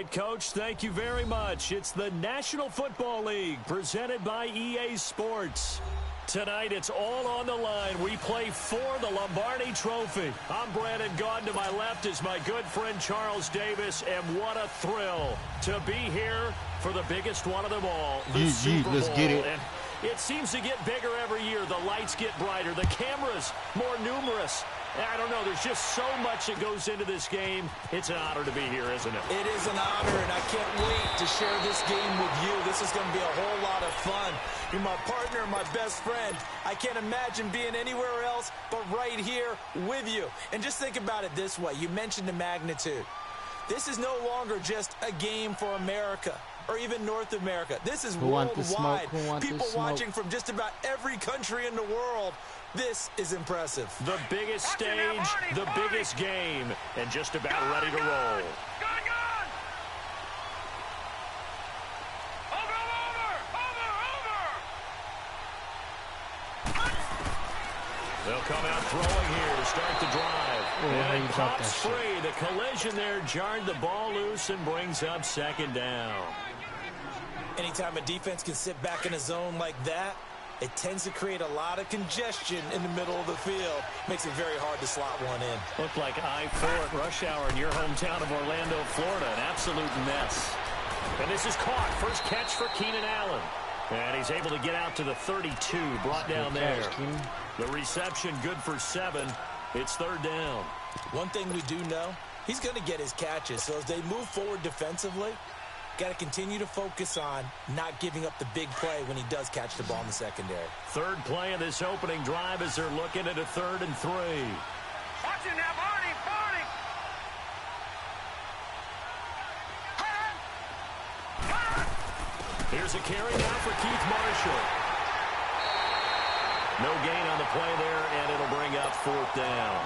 right, Coach. Thank you very much. It's the National Football League presented by EA Sports. Tonight, it's all on the line. We play for the Lombardi Trophy. I'm Brandon Gaudin. To my left is my good friend Charles Davis, and what a thrill to be here for the biggest one of them all, the Super Bowl. Let's get it. And it seems to get bigger every year. The lights get brighter. The cameras more numerous. I don't know. There's just so much that goes into this game. It's an honor to be here, isn't it? It is an honor, and I can't wait to share this game with you. This is going to be a whole lot of fun. You're my partner, my best friend. I can't imagine being anywhere else but right here with you. And just think about it this way. You mentioned the magnitude. This is no longer just a game for America or even North America. This is worldwide. People watching from just about every country in the world. This is impressive. The biggest stage, the biggest game, and just about ready to roll. They'll come out throwing here to start the drive. And it pops free. The collision there jarred the ball loose and brings up second down. Anytime a defense can sit back in a zone like that, it tends to create a lot of congestion in the middle of the field. Makes it very hard to slot one in. Looked like I-4 at rush hour in your hometown of Orlando, Florida. An absolute mess. And this is caught. First catch for Keenan Allen. And he's able to get out to the 32, brought down there. The reception good for 7. It's third down. One thing we do know, he's going to get his catches. So as they move forward defensively, got to continue to focus on not giving up the big play when he does catch the ball in the secondary. Third play of this opening drive as they're looking at a 3rd and 3. Watch it now, Barney, Barney. Here's a carry now for Keith Marshall. No gain on the play there, and it'll bring up 4th down.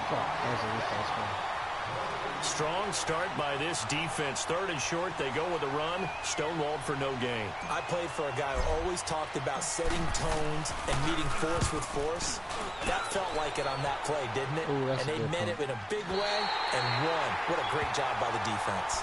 Strong start by this defense. 3rd and short, they go with a run. Stonewalled for no gain. I played for a guy who always talked about setting tones and meeting force with force. That felt like it on that play, didn't it? Ooh, and they meant it in a big way and won. What a great job by the defense.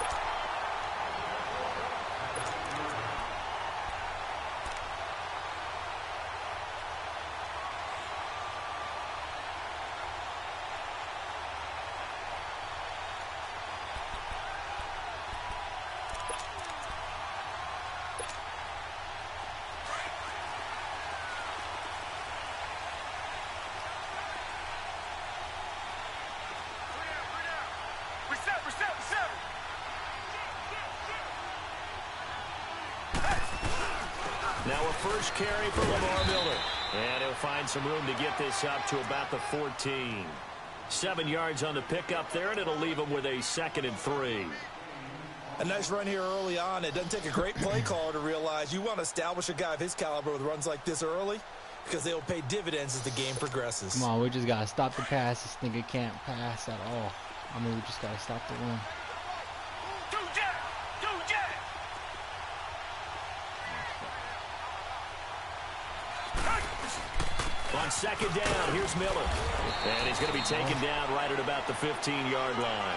Now a first carry for Lamar Miller. And he'll find some room to get this up to about the 14. 7 yards on the pickup there, and it'll leave him with a 2nd and 3. A nice run here early on. It doesn't take a great play caller to realize you want to establish a guy of his caliber with runs like this early because they'll pay dividends as the game progresses. Come on, we just got to stop the pass. This nigga can't pass at all. I mean, we just got to stop the run. On second down, here's Miller. And he's going to be taken down right at about the 15-yard line.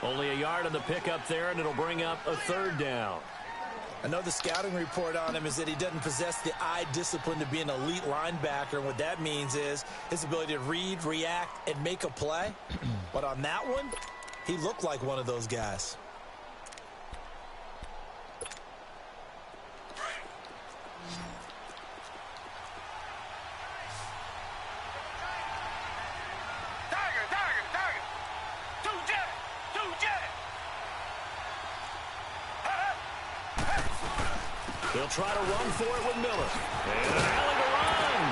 Only a yard on the pickup there, and it'll bring up a 3rd down. I know the scouting report on him is that he doesn't possess the eye discipline to be an elite linebacker. And what that means is his ability to read, react, and make a play. But on that one, he looked like one of those guys. They'll try to run for it with Miller. And a hell of a run.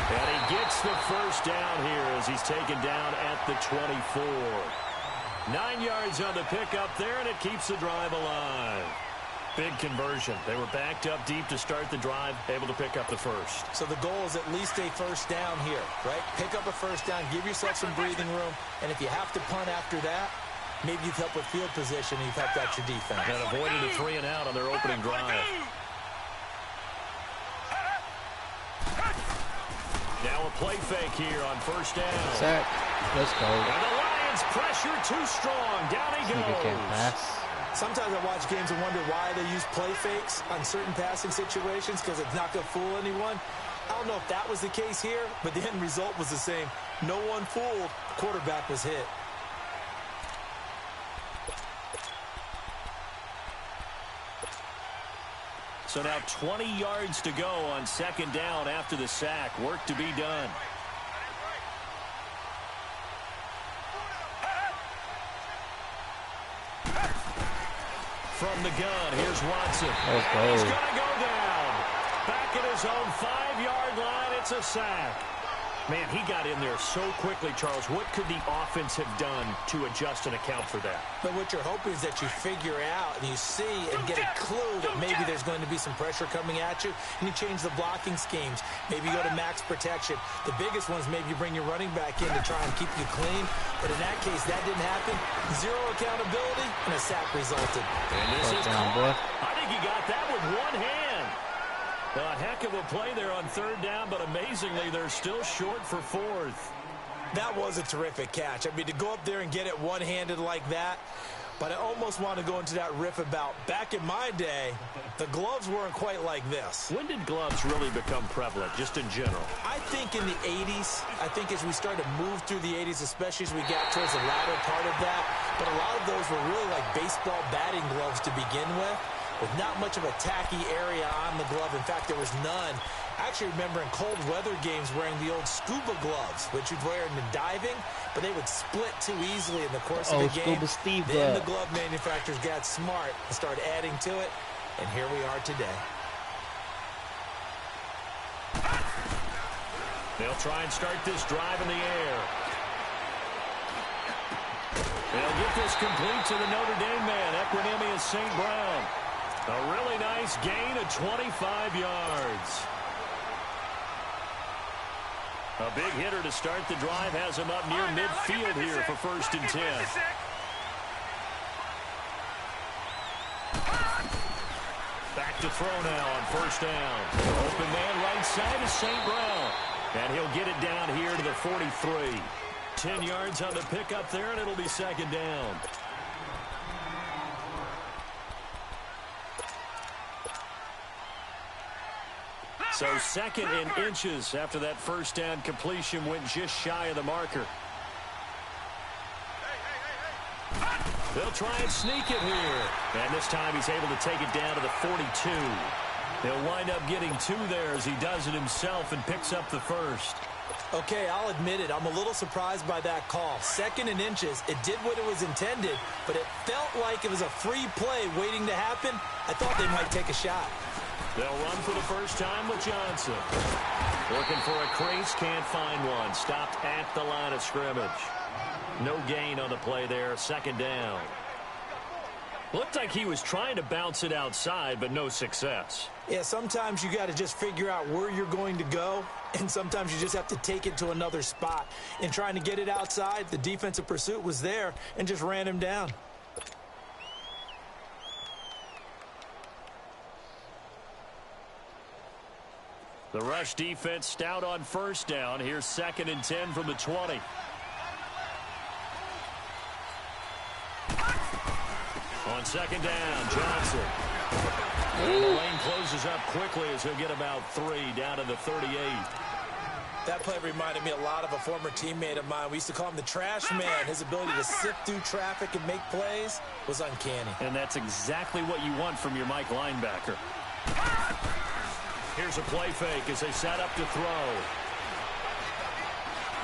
And he gets the first down here as he's taken down at the 24. 9 yards on the pickup there, and it keeps the drive alive. Big conversion. They were backed up deep to start the drive, able to pick up the first. So the goal is at least a first down here, right? Pick up a first down, give yourself some breathing room, and if you have to punt after that, maybe you've helped with field position and you've helped out your defense. And avoided a 3 and out on their opening drive. Now a play fake here on first down. Set. Let's go. And the Lions pressure too strong. Down he goes. Can't pass. Sometimes I watch games and wonder why they use play fakes on certain passing situations because it's not going to fool anyone. I don't know if that was the case here, but the end result was the same. No one fooled. The quarterback was hit. So now 20 yards to go on second down after the sack. Work to be done. From the gun, here's Watson. Okay. He's going to go down. Back at his own 5-yard line, it's a sack. Man, he got in there so quickly, Charles. What could the offense have done to adjust and account for that? But what you're hoping is that you figure out and you see and get a clue that maybe there's going to be some pressure coming at you, and you change the blocking schemes. Maybe you go to max protection. The biggest one is maybe you bring your running back in to try and keep you clean. But in that case, that didn't happen. Zero accountability, and a sack resulted. And this is caught. I think he got that with one hand. A heck of a play there on third down, but amazingly, they're still short for fourth. That was a terrific catch. I mean, to go up there and get it one-handed like that, but I almost want to go into that riff about back in my day, the gloves weren't quite like this. When did gloves really become prevalent, just in general? I think in the 80s. I think as we started to move through the 80s, especially as we got towards the latter part of that, but a lot of those were really like baseball batting gloves to begin with not much of a tacky area on the glove. In fact, there was none. I actually remember in cold weather games wearing the old scuba gloves, which you'd wear in the diving, but they would split too easily in the course of the game. Scuba Steve then the glove manufacturers got smart and started adding to it, and here we are today. They'll try and start this drive in the air. They'll get this complete to the Notre Dame man, Equinemius St. Brown. A really nice gain of 25 yards. A big hitter to start the drive has him up near midfield here for 1st and 10. Back to throw now on 1st down. Open man right side is St. Brown. And he'll get it down here to the 43. 10 yards on the pickup there, and it'll be 2nd down. So 2nd and inches after that 1st down completion went just shy of the marker. They'll try and sneak it here. And this time he's able to take it down to the 42. He'll wind up getting 2 there as he does it himself and picks up the 1st. Okay, I'll admit it. I'm a little surprised by that call. 2nd and inches. It did what it was intended, but it felt like it was a free play waiting to happen. I thought they might take a shot. They'll run for the first time with Johnson. Looking for a crease, can't find one. Stopped at the line of scrimmage. No gain on the play there, 2nd down. Looked like he was trying to bounce it outside, but no success. Yeah, sometimes you got to just figure out where you're going to go, and sometimes you just have to take it to another spot. In trying to get it outside, the defensive pursuit was there and just ran him down. The rush defense stout on 1st down. Here's 2nd and 10 from the 20. On 2nd down, Johnson. And the lane closes up quickly as he'll get about 3 down to the 38. That play reminded me a lot of a former teammate of mine. We used to call him the trash man. His ability to sift through traffic and make plays was uncanny. And that's exactly what you want from your Mike linebacker. Here's a play fake as they set up to throw.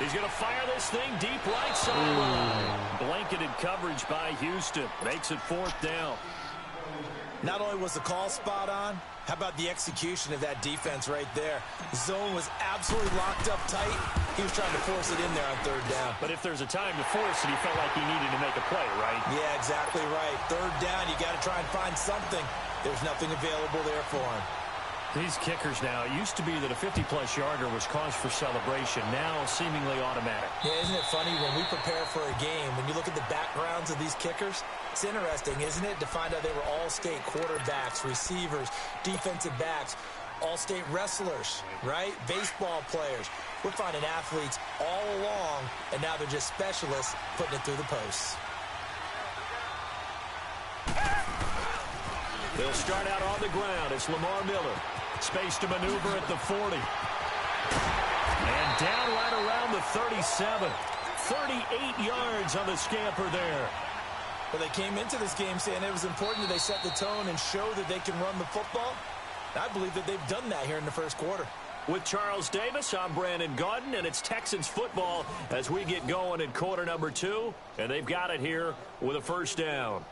He's going to fire this thing deep right sideline. Blanketed coverage by Houston. Makes it 4th down. Not only was the call spot on, how about the execution of that defense right there? The zone was absolutely locked up tight. He was trying to force it in there on 3rd down. But if there's a time to force it, he felt like he needed to make a play, right? Yeah, exactly right. 3rd down, you got to try and find something. There's nothing available there for him. These kickers now, it used to be that a 50-plus yarder was cause for celebration. Now, seemingly automatic. Yeah, isn't it funny when we prepare for a game, when you look at the backgrounds of these kickers, it's interesting, isn't it, to find out they were all-state quarterbacks, receivers, defensive backs, all-state wrestlers, right? Baseball players. We're finding athletes all along, and now they're just specialists putting it through the posts. They'll start out on the ground. It's Lamar Miller. Space to maneuver at the 40. And down right around the 37. 38 yards on the scamper there. Well, they came into this game saying it was important that they set the tone and show that they can run the football. I believe that they've done that here in the first quarter. With Charles Davis, I'm Brandon Gaudin, and it's Texans football as we get going in quarter number 2. And they've got it here with a first down.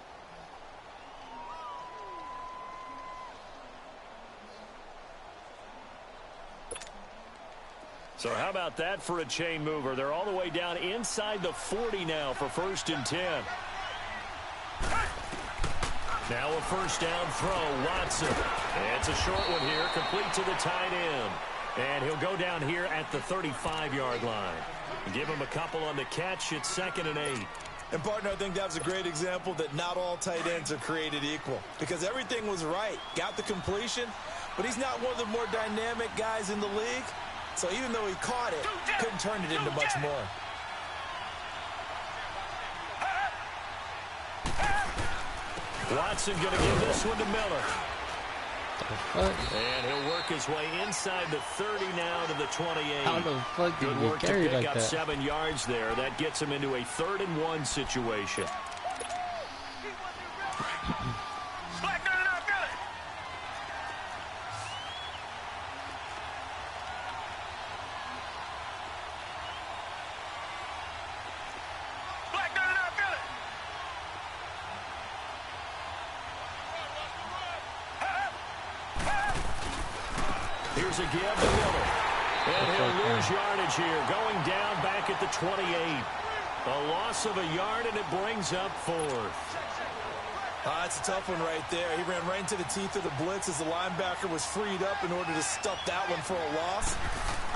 So how about that for a chain mover? They're all the way down inside the 40 now for 1st and 10. Now a first down throw, Watson. And it's a short one here, complete to the tight end. And he'll go down here at the 35-yard line. Give him a couple on the catch. It's 2nd and 8. And, partner, I think that was a great example that not all tight ends are created equal. Because everything was right. Got the completion, but he's not one of the more dynamic guys in the league. So even though he caught it, couldn't turn it into much more. Watson going to give this one to Miller. And he'll work his way inside the 30 now to the 28. How the fuck did Good he work to carry pick like up that? 7 yards there. That gets him into a 3rd and 1 situation. Here's a give to Miller. And he'll lose yardage here. Going down back at the 28. A loss of a yard, and it brings up 4th. That's a tough one right there. He ran right into the teeth of the blitz as the linebacker was freed up in order to stuff that one for a loss.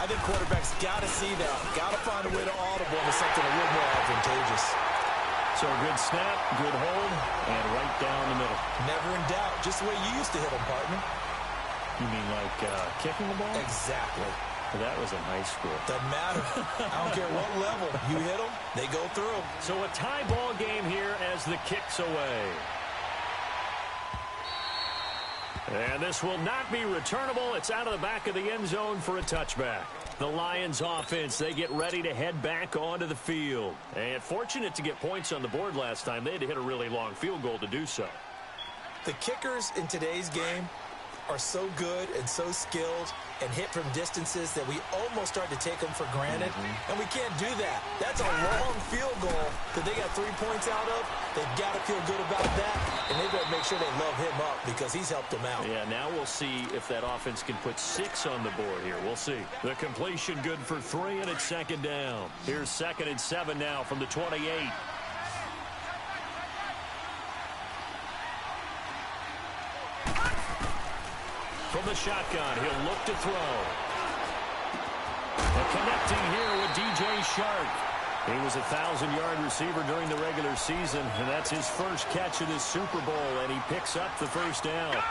I think quarterbacks got to see that. Got to find a way to audible into something a little more advantageous. So a good snap, good hold, and right down the middle. Never in doubt. Just the way you used to hit them, partner. You mean like kicking the ball? Exactly. That was in high school. Doesn't matter. I don't care what level. You hit them, they go through. So a tie ball game here as the kick's away. And this will not be returnable. It's out of the back of the end zone for a touchback. The Lions offense, they get ready to head back onto the field. And fortunate to get points on the board last time. They had to hit a really long field goal to do so. The kickers in today's game are so good and so skilled and hit from distances that we almost start to take them for granted. And we can't do that. That's a long field goal that they got 3 points out of. They've got to feel good about that, and they better make sure they love him up because he's helped them out. Yeah, now we'll see if that offense can put 6 on the board here. We'll see. The completion good for 3, and it's 2nd down. Here's 2nd and 7 now from the 28. From the shotgun, he'll look to throw. And connecting here with DJ Shark. He was a 1,000-yard receiver during the regular season, and that's his first catch of this Super Bowl, and he picks up the first down. Gun!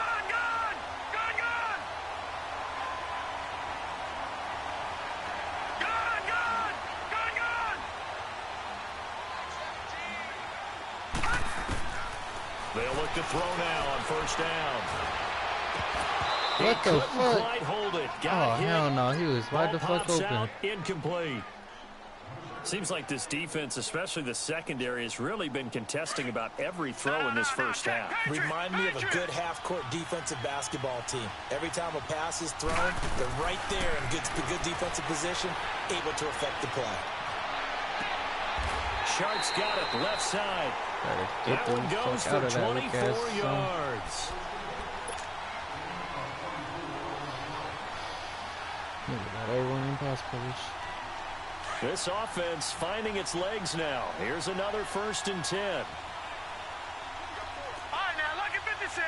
They'll look to throw now on first down. What the fuck? Quite hold it. Oh, hell no. He was wide the Ball fuck pops open. out, incomplete. Seems like this defense, especially the secondary, has really been contesting about every throw in this first half. Remind me of a good half-court defensive basketball team. Every time a pass is thrown, they're right there in good defensive position, able to affect the play. Shark's got it left side. Get That the one goes fuck out for of that 24 weak-ass yards. Look at that, everyone in pass coverage. This offense finding its legs now. Here's another 1st and 10. All right, now, look at 56.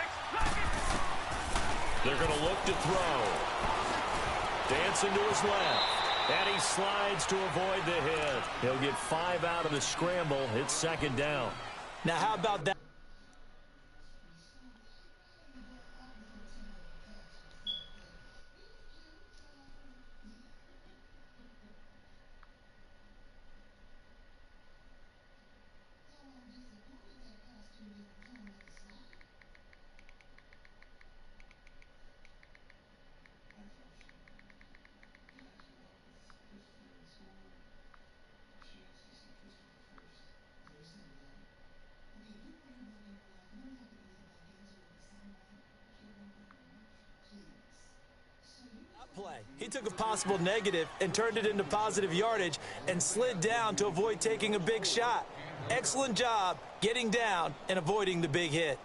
They're going to look to throw. Dancing to his left. And he slides to avoid the hit. He'll get 5 out of the scramble. It's 2nd down. Now, how about that? play. He took a possible negative and turned it into positive yardage and slid down to avoid taking a big shot. Excellent job getting down and avoiding the big hit.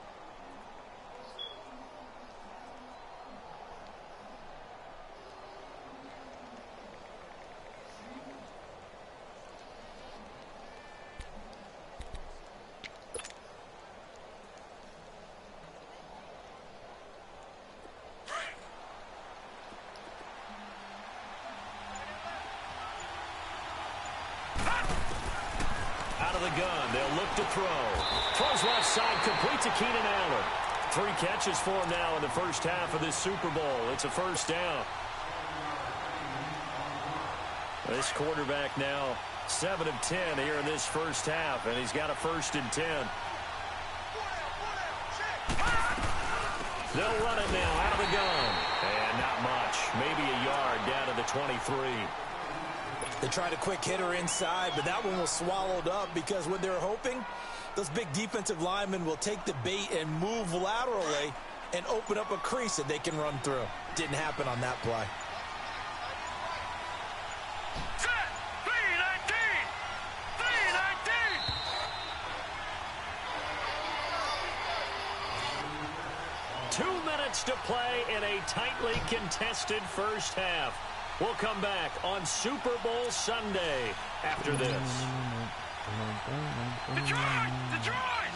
Out of the gun, they'll look to throw. Throws left side, complete to Keenan Allen. 3 catches for him now in the first half of this Super Bowl. It's a first down. This quarterback now 7 of 10 here in this first half, and he's got a 1st and 10. They'll run it now out of the gun. And not much. Maybe a yard down to the 23. They tried a quick hitter inside, but that one was swallowed up because what they're hoping, those big defensive linemen will take the bait and move laterally and open up a crease that they can run through. Didn't happen on that play. Set! 3-19! 2 minutes to play in a tightly contested first half. We'll come back on Super Bowl Sunday after this. Detroit! Detroit!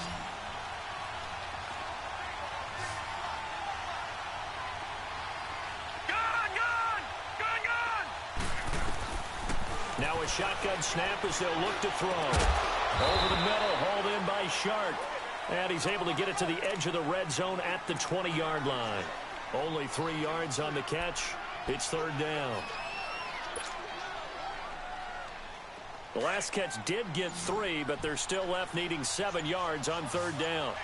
Gun! Gun! Gun! Gun! Now a shotgun snap as they'll look to throw. Over the middle, hauled in by Sharp. And he's able to get it to the edge of the red zone at the 20-yard line. Only 3 yards on the catch. It's 3rd down. The last catch did get 3, but they're still left needing 7 yards on 3rd down.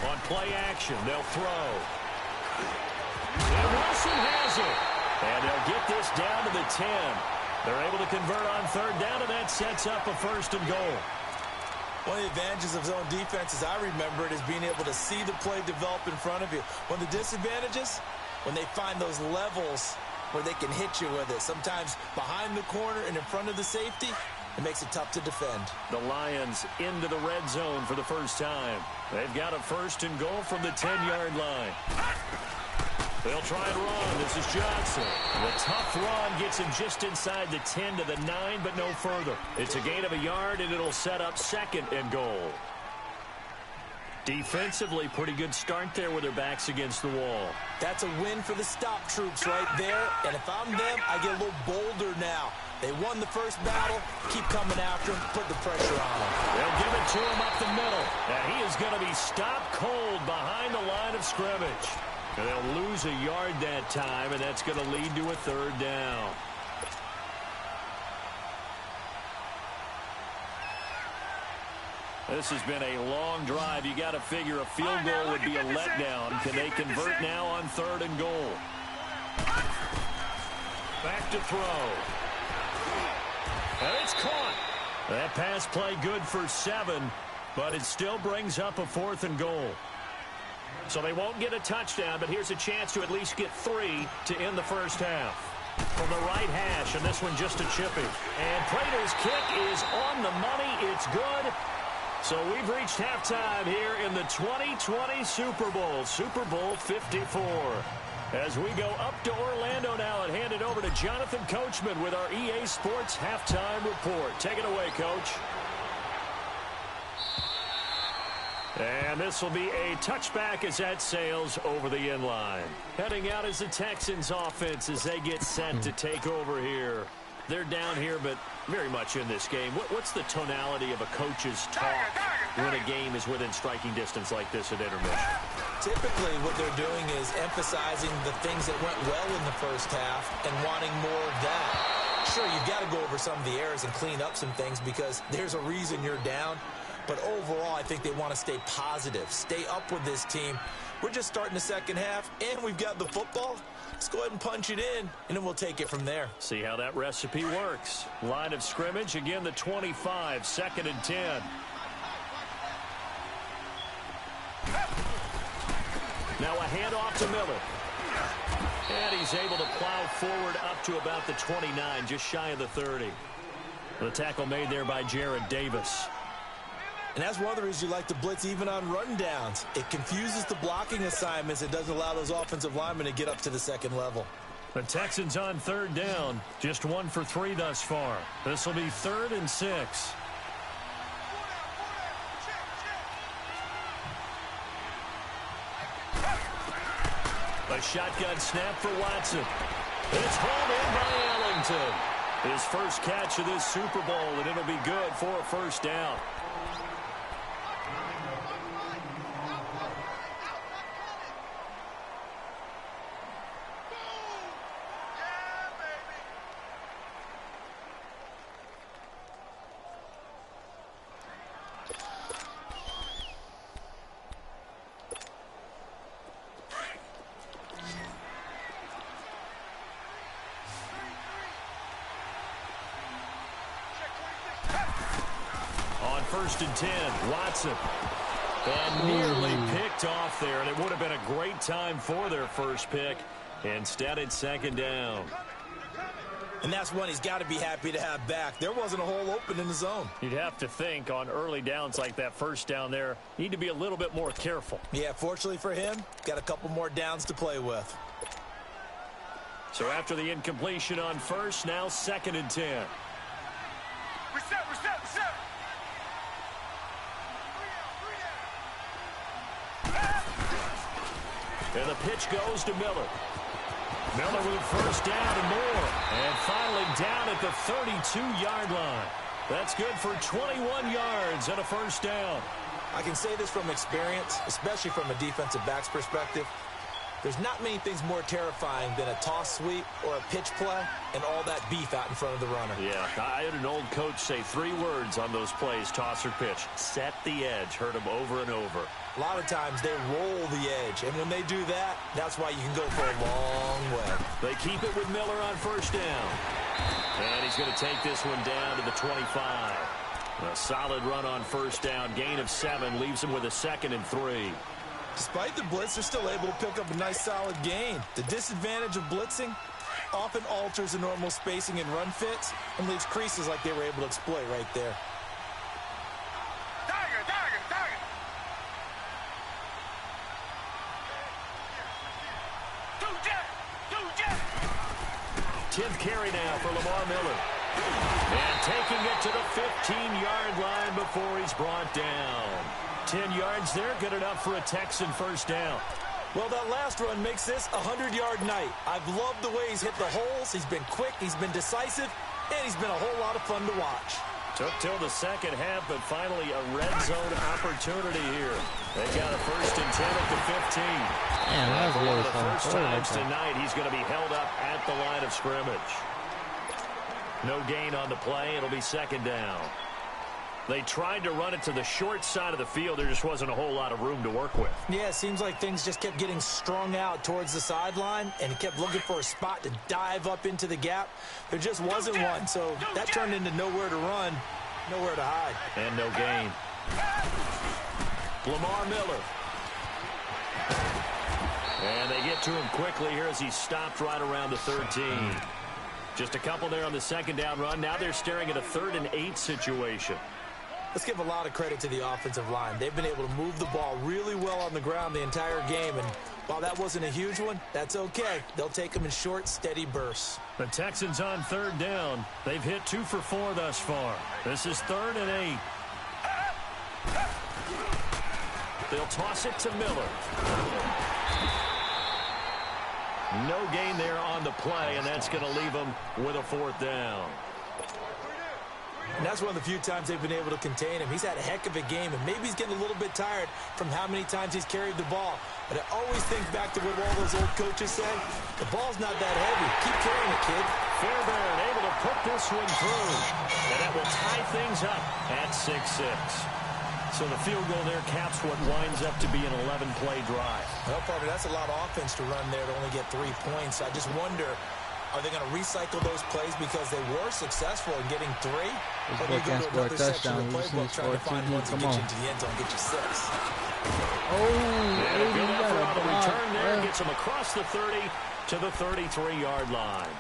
On play action, they'll throw. And Wilson has it. And they'll get this down to the 10. They're able to convert on 3rd down, and that sets up a 1st and goal. One of the advantages of zone defense, as I remember it, is being able to see the play develop in front of you. One of the disadvantages, when they find those levels where they can hit you with it. Sometimes behind the corner and in front of the safety, it makes it tough to defend. The Lions into the red zone for the first time. They've got a 1st and goal from the 10-yard line. They'll try and run. This is Johnson. The tough run gets him just inside the 10 to the 9, but no further. It's a gain of a yard, and it'll set up 2nd and goal. Defensively, pretty good start there with their backs against the wall. That's a win for the stop troops right there. And if I'm them, I get a little bolder now. They won the first battle. Keep coming after him. Put the pressure on him. They'll give it to him up the middle. And he is going to be stopped cold behind the line of scrimmage. And they'll lose a yard that time, and that's going to lead to a 3rd down. This has been a long drive. You got to figure a field goal would be a letdown. Can they convert now on 3rd and goal? Back to throw. And it's caught. That pass play good for 7, but it still brings up a 4th and goal. So they won't get a touchdown, but here's a chance to at least get 3 to end the first half. From the right hash, and this one just a chippy. And Prater's kick is on the money. It's good. So we've reached halftime here in the 2020 Super Bowl, Super Bowl 54. As we go up to Orlando now and hand it over to Jonathan Coachman with our EA Sports Halftime Report. Take it away, Coach. And this will be a touchback as that sails over the inline. Heading out is the Texans offense as they get set to take over here. They're down here, but very much in this game. What's the tonality of a coach's talk when a game is within striking distance like this at intermission? Typically, what they're doing is emphasizing the things that went well in the first half and wanting more of that. Sure, you've got to go over some of the errors and clean up some things because there's a reason you're down. But overall, I think they want to stay positive, stay up with this team. We're just starting the second half, and we've got the football. Let's go ahead and punch it in, and then we'll take it from there. See how that recipe works. Line of scrimmage, again, the 25, 2nd and 10. to Miller. And he's able to plow forward up to about the 29, just shy of the 30. The tackle made there by Jared Davis. And that's one of the reasons you like to blitz even on run downs. It confuses the blocking assignments. It doesn't allow those offensive linemen to get up to the second level. The Texans on third down. Just 1 for 3 thus far. This will be 3rd and 6. A shotgun snap for Watson. It's hauled in by Ellington. His first catch of this Super Bowl, and it'll be good for a first down. On 1st and 10, Watson. And nearly picked off there, and it would have been a great time for their first pick. Instead, it's 2nd down. And that's one he's got to be happy to have back. There wasn't a hole open in the zone. You'd have to think on early downs like that first down there, need to be a little bit more careful. Yeah, fortunately for him, got a couple more downs to play with. So after the incompletion on first, now 2nd and 10. Reset. And the pitch goes to Miller. Miller with first down and more. And finally down at the 32-yard line. That's good for 21 yards and a first down. I can say this from experience, especially from a defensive back's perspective. There's not many things more terrifying than a toss sweep or a pitch play and all that beef out in front of the runner. Yeah, I had an old coach say 3 words on those plays, toss or pitch. Set the edge. Heard him over and over. A lot of times they roll the edge, and when they do that, that's why you can go for a long way. They keep it with Miller on first down. And he's going to take this one down to the 25. A solid run on first down. Gain of 7 leaves him with a 2nd and 3. Despite the blitz, they're still able to pick up a nice solid gain. The disadvantage of blitzing often alters the normal spacing and run fits and leaves creases like they were able to exploit right there. Tiger. 10th carry now for Lamar Miller. And taking it to the 15-yard line before he's brought down. 10 yards there, good enough for a Texan first down. Well, that last run makes this a 100-yard night. I've loved the way he's hit the holes. He's been quick, he's been decisive, and he's been a whole lot of fun to watch. Took till the second half, but finally a red zone opportunity here. They got a 1st and 10 at the 15. Man, that was really the fun. first times tonight, he's going to be held up at the line of scrimmage. No gain on the play. It'll be 2nd down. They tried to run it to the short side of the field. There just wasn't a whole lot of room to work with. Yeah, it seems like things just kept getting strung out towards the sideline, and he kept looking for a spot to dive up into the gap. There just wasn't one, so that turned into nowhere to run, nowhere to hide. And no gain. Lamar Miller. And they get to him quickly here as he's stopped right around the 13. Just a couple there on the 2nd down run. Now they're staring at a 3rd and 8 situation. Let's give a lot of credit to the offensive line. They've been able to move the ball really well on the ground the entire game, and while that wasn't a huge one, that's okay. They'll take them in short, steady bursts. The Texans on 3rd down. They've hit 2 for 4 thus far. This is 3rd and 8. They'll toss it to Miller. No gain there on the play, and that's going to leave them with a 4th down. And that's one of the few times they've been able to contain him. He's had a heck of a game, and maybe he's getting a little bit tired from how many times he's carried the ball. But I always think back to what all those old coaches say. The ball's not that heavy. Keep carrying it, kid. Fairbairn able to put this one through. And that will tie things up at 6-6. So the field goal there caps what winds up to be an 11-play drive. Well, partner, that's a lot of offense to run there to only get 3 points. I just wonder Are they going to recycle those plays because they were successful in getting 3? This Or do boy you go can't to score a another section touchdown. of the We just playbook need to trying score to find 2. ones that Come get on. you into the end zone and get you 6? Oh, And a you good got effort a on the block, return there. bro. Gets them across the 30 to the 33-yard line.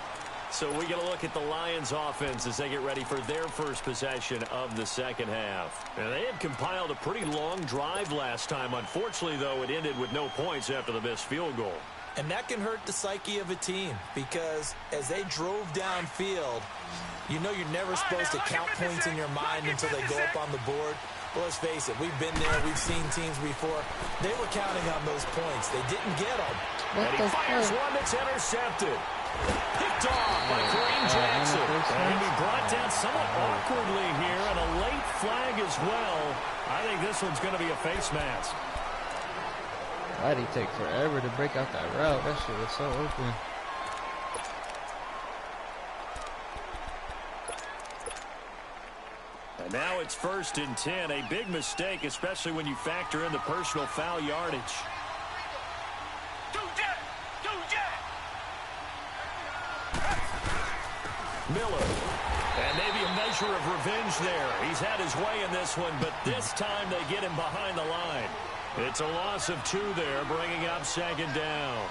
So we get a look at the Lions offense as they get ready for their first possession of the second half. And they had compiled a pretty long drive last time. Unfortunately, though, it ended with no points after the missed field goal. And that can hurt the psyche of a team because as they drove downfield, you know you're never supposed to count points in your mind until they go up on the board. Well, let's face it, we've been there, we've seen teams before. They were counting on those points. They didn't get them. And he fires one that's intercepted. Picked off by Kareem Jackson. And he brought down somewhat awkwardly here, and a late flag as well. I think this one's going to be a face mask. Why'd he take forever to break out that route? That shit was so open. And now it's 1st and 10. A big mistake, especially when you factor in the personal foul yardage. Miller. And maybe a measure of revenge there. He's had his way in this one, but this time they get him behind the line. It's a loss of 2 there, bringing up 2nd down.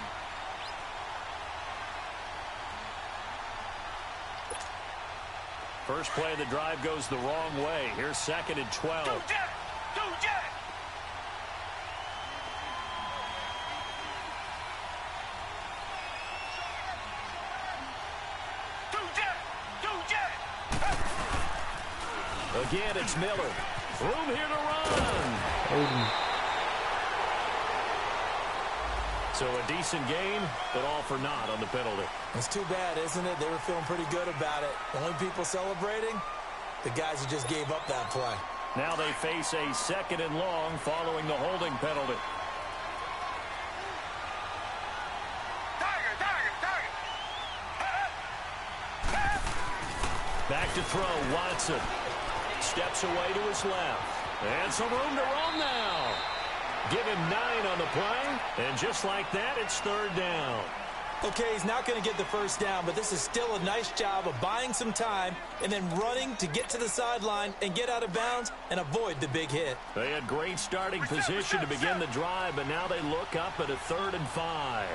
First play of the drive goes the wrong way. Here's 2nd and 12. Again, it's Miller. Room here to run. So a decent gain, but all for naught on the penalty. It's too bad, isn't it? They were feeling pretty good about it. The only people celebrating, the guys who just gave up that play. Now they face a 2nd and long following the holding penalty. Back to throw, Watson. Steps away to his left. And some room to run now. Give him 9 on the play. And just like that, it's 3rd down. Okay, he's not going to get the first down, but this is still a nice job of buying some time and then running to get to the sideline and get out of bounds and avoid the big hit. They had great starting position to begin the drive, but now they look up at a 3rd and 5.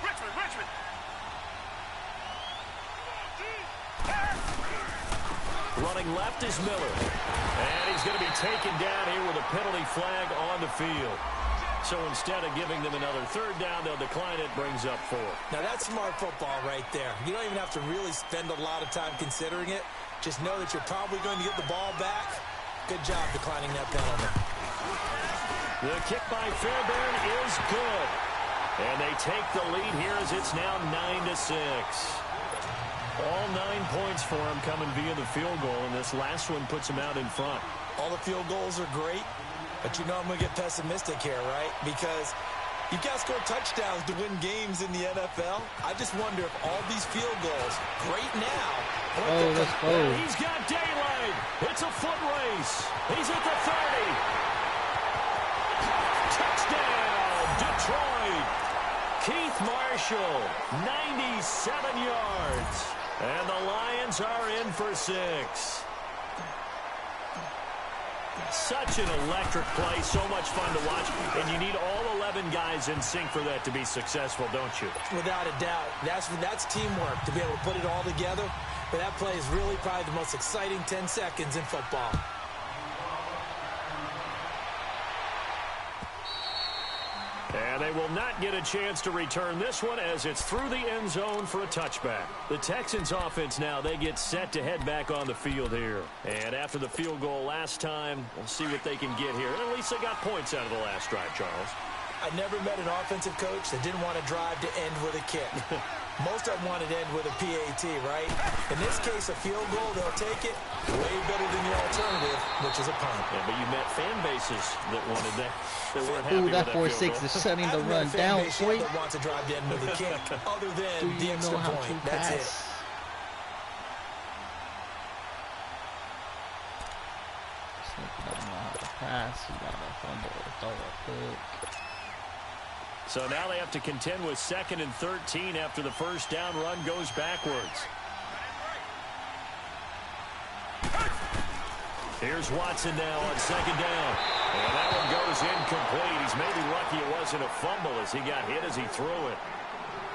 Richmond. Running left is Miller. And he's going to be taken down here with a penalty flag on the field. So instead of giving them another 3rd down, they'll decline it, brings up 4. Now that's smart football right there. You don't even have to really spend a lot of time considering it. Just know that you're probably going to get the ball back. Good job declining that penalty. The kick by Fairbairn is good. And they take the lead here as it's now 9-6. All 9 points for him coming via the field goal, and this last one puts him out in front. All the field goals are great, but you know I'm going to get pessimistic here, right? Because you've got to score touchdowns to win games in the NFL. I just wonder if all these field goals, great now. Oh, let's go. He's got daylight. It's a foot race. He's at the 30. Touchdown, Detroit. Keith Marshall, 97 yards. And the Lions are in for 6. Such an electric play, so much fun to watch. And you need all 11 guys in sync for that to be successful, don't you? Without a doubt. That's teamwork, to be able to put it all together. But that play is really probably the most exciting 10 seconds in football. And they will not get a chance to return this one as it's through the end zone for a touchback. The Texans offense now, they get set to head back on the field here. And after the field goal last time, we'll see what they can get here. At least they got points out of the last drive, Charles. I never met an offensive coach that didn't want to drive to end with a kick. Most of them wanted to end with a PAT, right? In this case, a field goal, they'll take it. Way better than the alternative, which is a punt. Yeah, but you met fan bases that wanted that. That weren't happy Ooh, that with 4-6 is shutting the run down. Point. That wants to drive to end with a kick, other than Do the you extra know how point. to That's it. pass? Snake don't know how to pass. He got a fumble or throw a pick. So now they have to contend with 2nd and 13 after the first down run goes backwards. Here's Watson now on 2nd down. And that one goes incomplete. He's maybe lucky it wasn't a fumble as he got hit as he threw it.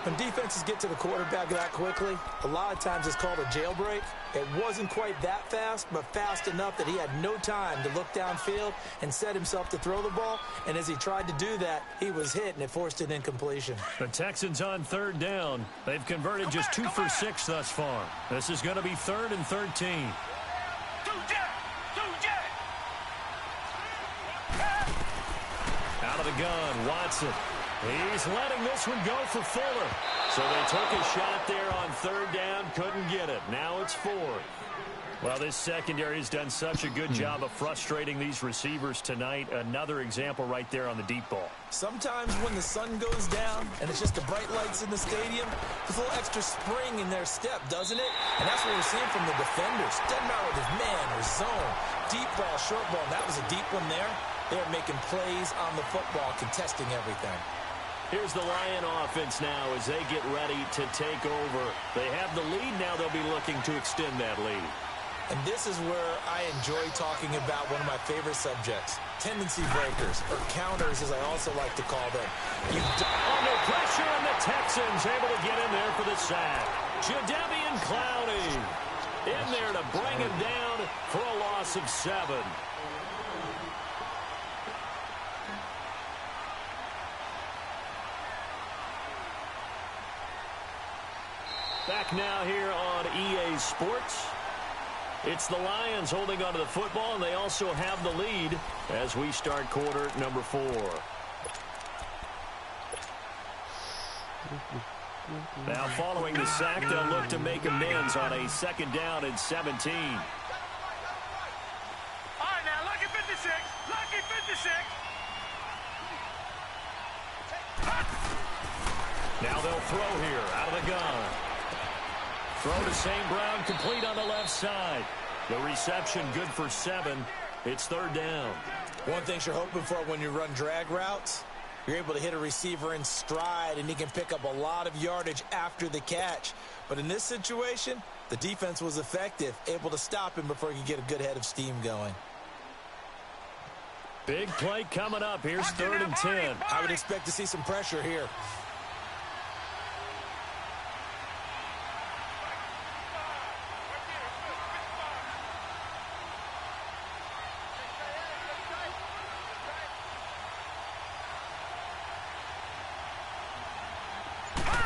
When defenses get to the quarterback that quickly, a lot of times it's called a jailbreak. It wasn't quite that fast, but fast enough that he had no time to look downfield and set himself to throw the ball. And as he tried to do that, he was hit, and it forced an incompletion. The Texans on 3rd down. They've converted just 2 for 6 thus far. This is going to be 3rd and 13. Out of the gun, Watson. He's letting this one go for Fuller. So they took a shot there on 3rd down, couldn't get it. Now it's 4th. Well, this secondary has done such a good job of frustrating these receivers tonight. Another example right there on the deep ball. Sometimes when the sun goes down and it's just the bright lights in the stadium, there's a little extra spring in their step, doesn't it? And that's what we're seeing from the defenders. Doesn't matter whether it's man or zone, deep ball, short ball. And that was a deep one there. They're making plays on the football, contesting everything. Here's the Lion offense now as they get ready to take over. They have the lead now. They'll be looking to extend that lead. And this is where I enjoy talking about one of my favorite subjects, tendency breakers, or counters as I also like to call them. Under pressure, and the Texans able to get in there for the sack. Jadeveon Clowney in there to bring him down for a loss of 7. Back now here on EA Sports. It's the Lions holding onto the football, and they also have the lead as we start quarter number 4. Now following the sack, they'll look to make amends on a 2nd down and 17. All right, now, lucky 56. Lucky 56. Now they'll throw here out of the gun. Throw to St. Brown, complete on the left side. The reception good for 7. It's 3rd down. One thing you're hoping for when you run drag routes, you're able to hit a receiver in stride, and he can pick up a lot of yardage after the catch. But in this situation, the defense was effective, able to stop him before he could get a good head of steam going. Big play coming up. Here's 3rd and 10. I would expect to see some pressure here.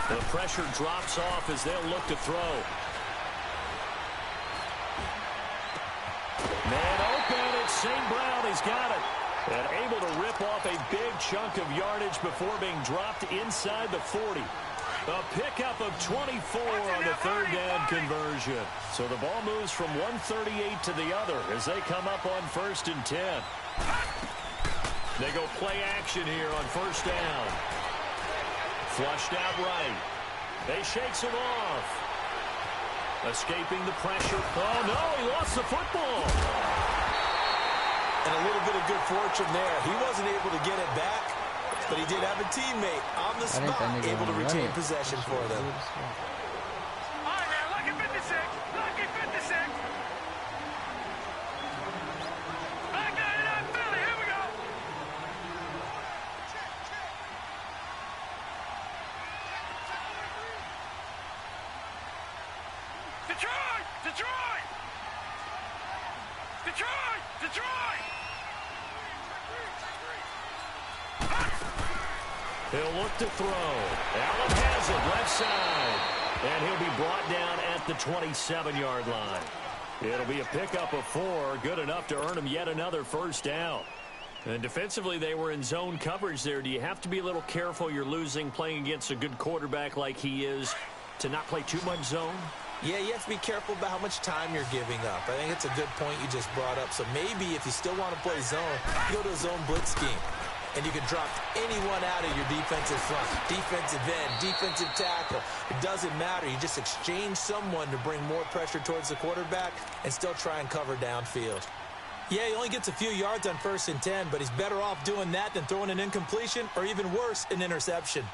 The pressure drops off as they'll look to throw. Man open, it's St. Brown. He's got it. And able to rip off a big chunk of yardage before being dropped inside the 40. A pickup of 24 on the 3rd down conversion. So the ball moves from 138 to the other as they come up on 1st and 10. They go play action here on 1st down. Flushed out right. They shakes him off. Escaping the pressure. Oh, no, he lost the football. And a little bit of good fortune there. He wasn't able to get it back, but he did have a teammate on the spot able to retain possession for them. All right, now, lucky 56. Lucky 56. Back down in Philly. Here we go. Detroit! Detroit! Detroit! Detroit! He'll look to throw. Allen has it left side. And he'll be brought down at the 27-yard line. It'll be a pickup of 4. Good enough to earn him yet another 1st down. And defensively, they were in zone coverage there. Do you have to be a little careful you're losing playing against a good quarterback like he is to not play too much zone? Yeah, you have to be careful about how much time you're giving up. I think it's a good point you just brought up. So maybe if you still want to play zone, you go to a zone blitz scheme. And you can drop anyone out of your defensive front, defensive end, defensive tackle. It doesn't matter. You just exchange someone to bring more pressure towards the quarterback and still try and cover downfield. Yeah, he only gets a few yards on 1st and 10, but he's better off doing that than throwing an incompletion or even worse, an interception.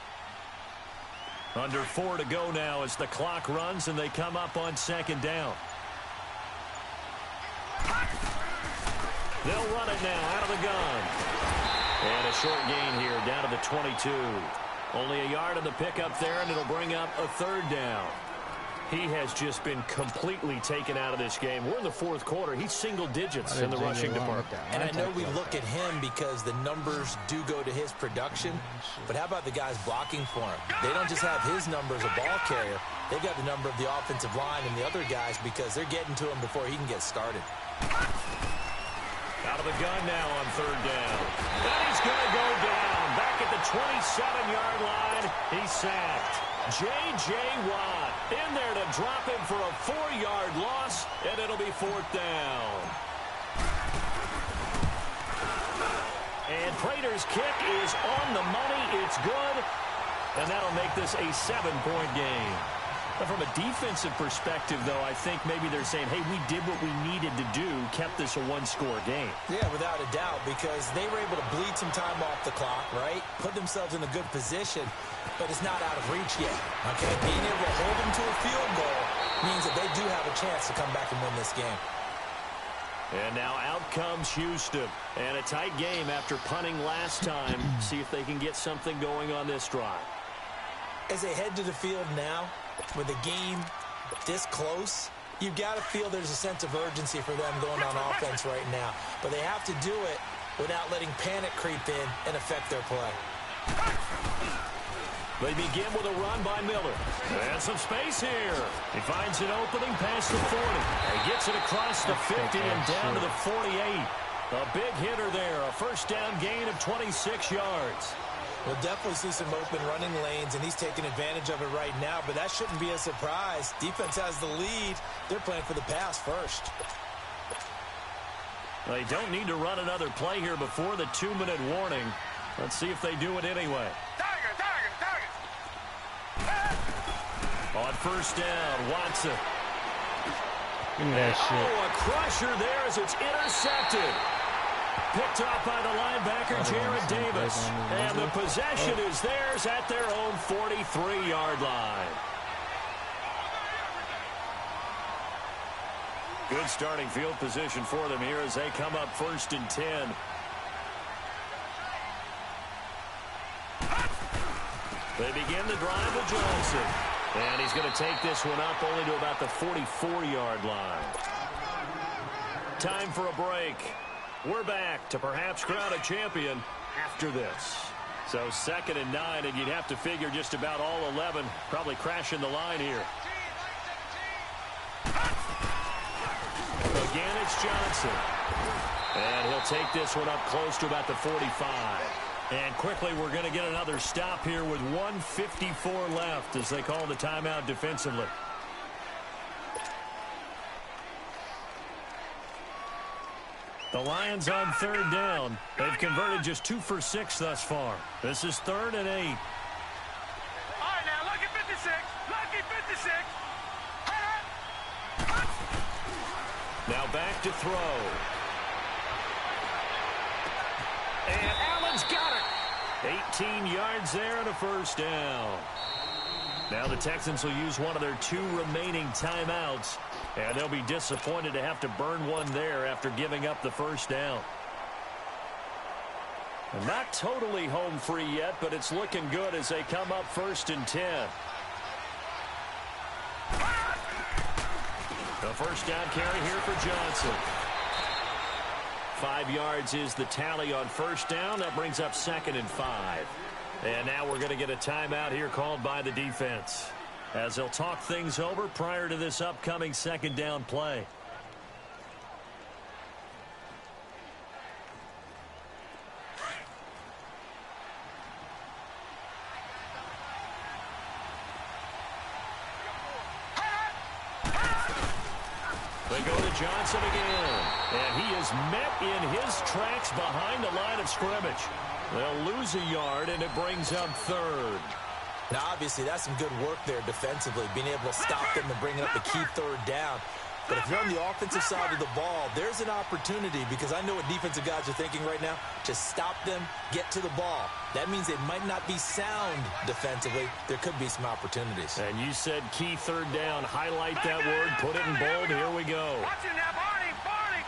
Under 4 to go now as the clock runs and they come up on 2nd down. They'll run it now out of the gun. And a short gain here down to the 22. Only a yard on the pickup there, and it'll bring up a 3rd down. He has just been completely taken out of this game. We're in the 4th quarter. He's single digits in the rushing department. And I know we look at him because the numbers do go to his production. But how about the guys blocking for him? They don't just have his number as a ball carrier. They've got the number of the offensive line and the other guys because they're getting to him before he can get started. Out of the gun now on 3rd down. And he's going to go down. Back at the 27-yard line. He's sacked. J.J. Watt in there to drop him for a 4-yard loss, and it'll be 4th down. And Prater's kick is on the money. It's good, and that'll make this a 7-point game. But from a defensive perspective, though, I think maybe they're saying, hey, we did what we needed to do, kept this a 1-score game. Yeah, without a doubt, because they were able to bleed some time off the clock, right? Put themselves in a good position, but it's not out of reach yet, okay? Being able to hold them to a field goal means that they do have a chance to come back and win this game. And now out comes Houston. And a tight game after punting last time. See if they can get something going on this drive. As they head to the field now, with the game this close, you've got to feel there's a sense of urgency for them going on offense right now. But they have to do it without letting panic creep in and affect their play. They begin with a run by Miller. And some space here. He finds an opening past the 40. He gets it across the 50 and down to the 48. A big hitter there. A 1st down gain of 26 yards. We'll definitely see some open running lanes, and he's taking advantage of it right now, but that shouldn't be a surprise. Defense has the lead. They're playing for the pass first. They don't need to run another play here before the 2-minute warning. Let's see if they do it anyway. Target. On 1st down, Watson. Give me that shit. Oh, a crusher there as it's intercepted. Picked off by the linebacker, Jared Davis. And the possession is theirs at their own 43-yard line. Good starting field position for them here as they come up 1st and 10. They begin the drive with Johnson. And he's going to take this one up only to about the 44-yard line. Time for a break. We're back to perhaps crown a champion after this. So 2nd and 9, and you'd have to figure just about all 11 probably crashing the line here. Again, it's Johnson. And he'll take this one up close to about the 45. And quickly, we're going to get another stop here with 1:54 left as they call the timeout defensively. The Lions on 3rd down. They've converted just 2 for 6 thus far. This is 3rd and 8. All right, now, lucky 56. Lucky 56. Now back to throw. And Allen's got it. 18 yards there and a 1st down. Now the Texans will use one of their 2 remaining timeouts. And they'll be disappointed to have to burn one there after giving up the 1st down. And not totally home free yet, but it's looking good as they come up 1st and 10. The 1st down carry here for Johnson. 5 yards is the tally on 1st down. That brings up 2nd and 5. And now we're going to get a timeout here called by the defense, as they'll talk things over prior to this upcoming 2nd down play. They go to Johnson again, and he is met in his tracks behind the line of scrimmage. They'll lose a yard, and it brings up 3rd. Now, obviously, that's some good work there defensively, being able to stop them and bring up the key 3rd down. But if you're on the offensive side of the ball, there's an opportunity, because I know what defensive guys are thinking right now. Just stop them, get to the ball. That means they might not be sound defensively. There could be some opportunities. And you said key third down. Highlight that word. Put it in bold. Here we go. Watch it now, Barney. Barney.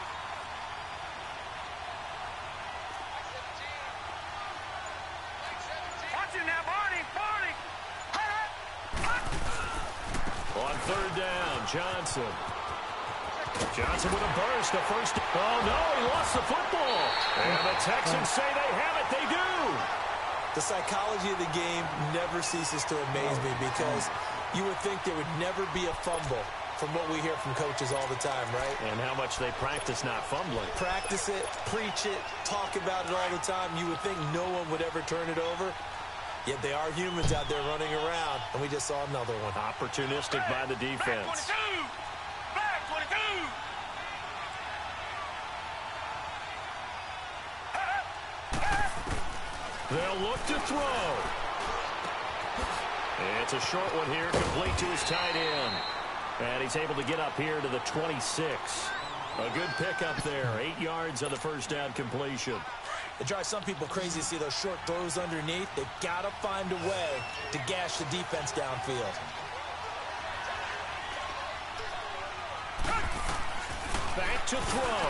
Watch it now, Barney. Barney. On third down, Johnson. Johnson with a burst, a first. Oh, no, he lost the football. And the Texans say they have it. They do. The psychology of the game never ceases to amaze me, because you would think there would never be a fumble from what we hear from coaches all the time, right? And how much they practice not fumbling. Practice it, preach it, talk about it all the time. You would think no one would ever turn it over. Yet they are humans out there running around, and we just saw another one. Opportunistic by the defense. Back 22. They'll look to throw. It's a short one here, complete to his tight end. And he's able to get up here to the 26. A good pickup there, 8 yards on the first down completion. It drives some people crazy to see those short throws underneath. They've got to find a way to gash the defense downfield. Back to throw.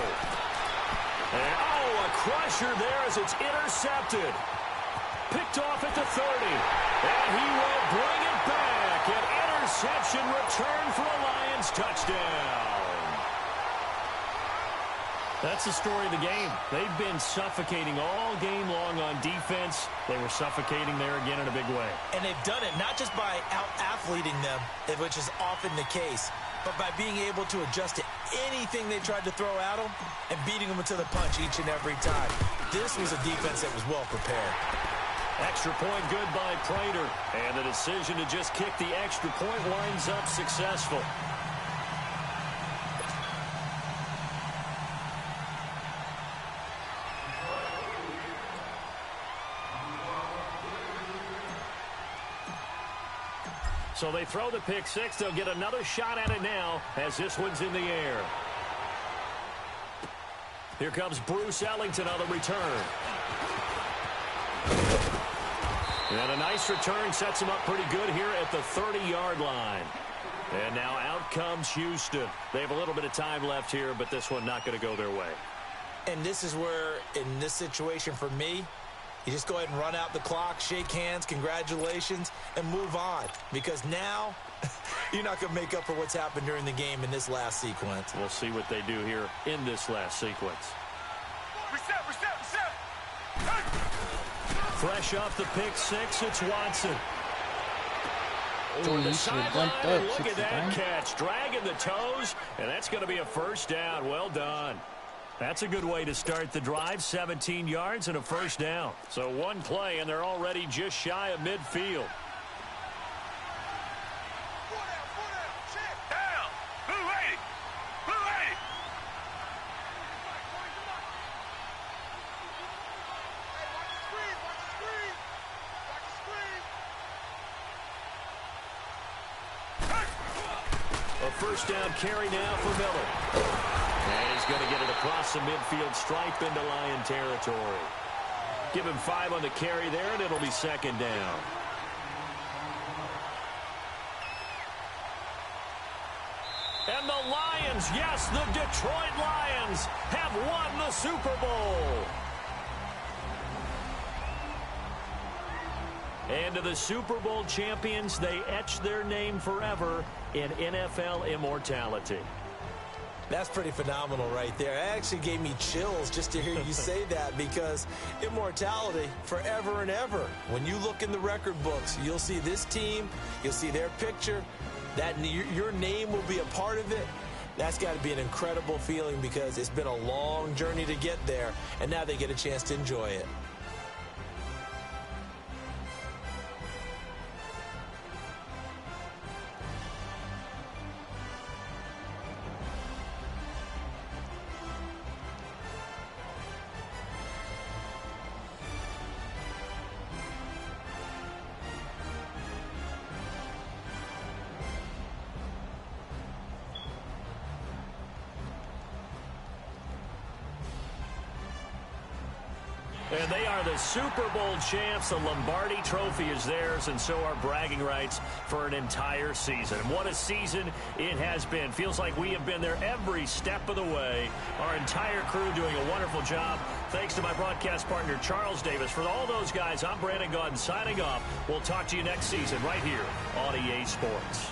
And, oh, a crusher there as it's intercepted. Picked off at the 30. And he will bring it back. An interception return for a Lions touchdown. That's the story of the game. They've been suffocating all game long on defense. They were suffocating there again in a big way. And they've done it not just by out-athleting them, which is often the case, but by being able to adjust to anything they tried to throw at them and beating them to the punch each and every time. This was a defense that was well prepared. Extra point good by Prater. And the decision to just kick the extra point winds up successful. So they throw the pick six. They'll get another shot at it now as this one's in the air. Here comes Bruce Ellington on the return. And a nice return sets him up pretty good here at the 30-yard line. And now out comes Houston. They have a little bit of time left here, but this one not going to go their way. And this is where, in this situation for me, you just go ahead and run out the clock, shake hands, congratulations, and move on. Because now, you're not going to make up for what's happened during the game in this last sequence. We'll see what they do here in this last sequence. Reset. Fresh off the pick six, it's Watson. Oh, The he should have sideline, dunked that. look at that 69. catch. Dragging the toes, and that's going to be a first down. Well done. That's a good way to start the drive. 17 yards and a first down. So one play, and they're already just shy of midfield. Down. Blue 80. Blue 80. A first down carry now for Miller. And he's going to get it across the midfield stripe into Lion territory. Give him 5 on the carry there, and it'll be second down. And the Lions, yes, the Detroit Lions have won the Super Bowl. And to the Super Bowl champions, they etch their name forever in NFL immortality. That's pretty phenomenal right there. It actually gave me chills just to hear you say that, because immortality forever and ever. When you look in the record books, you'll see this team, you'll see their picture, that your name will be a part of it. That's got to be an incredible feeling, because it's been a long journey to get there, and now they get a chance to enjoy it. And they are the Super Bowl champs. The Lombardi Trophy is theirs, and so are bragging rights for an entire season. And what a season it has been. Feels like we have been there every step of the way. Our entire crew doing a wonderful job. Thanks to my broadcast partner, Charles Davis. For all those guys, I'm Brandon Gaudin signing off. We'll talk to you next season right here on EA Sports.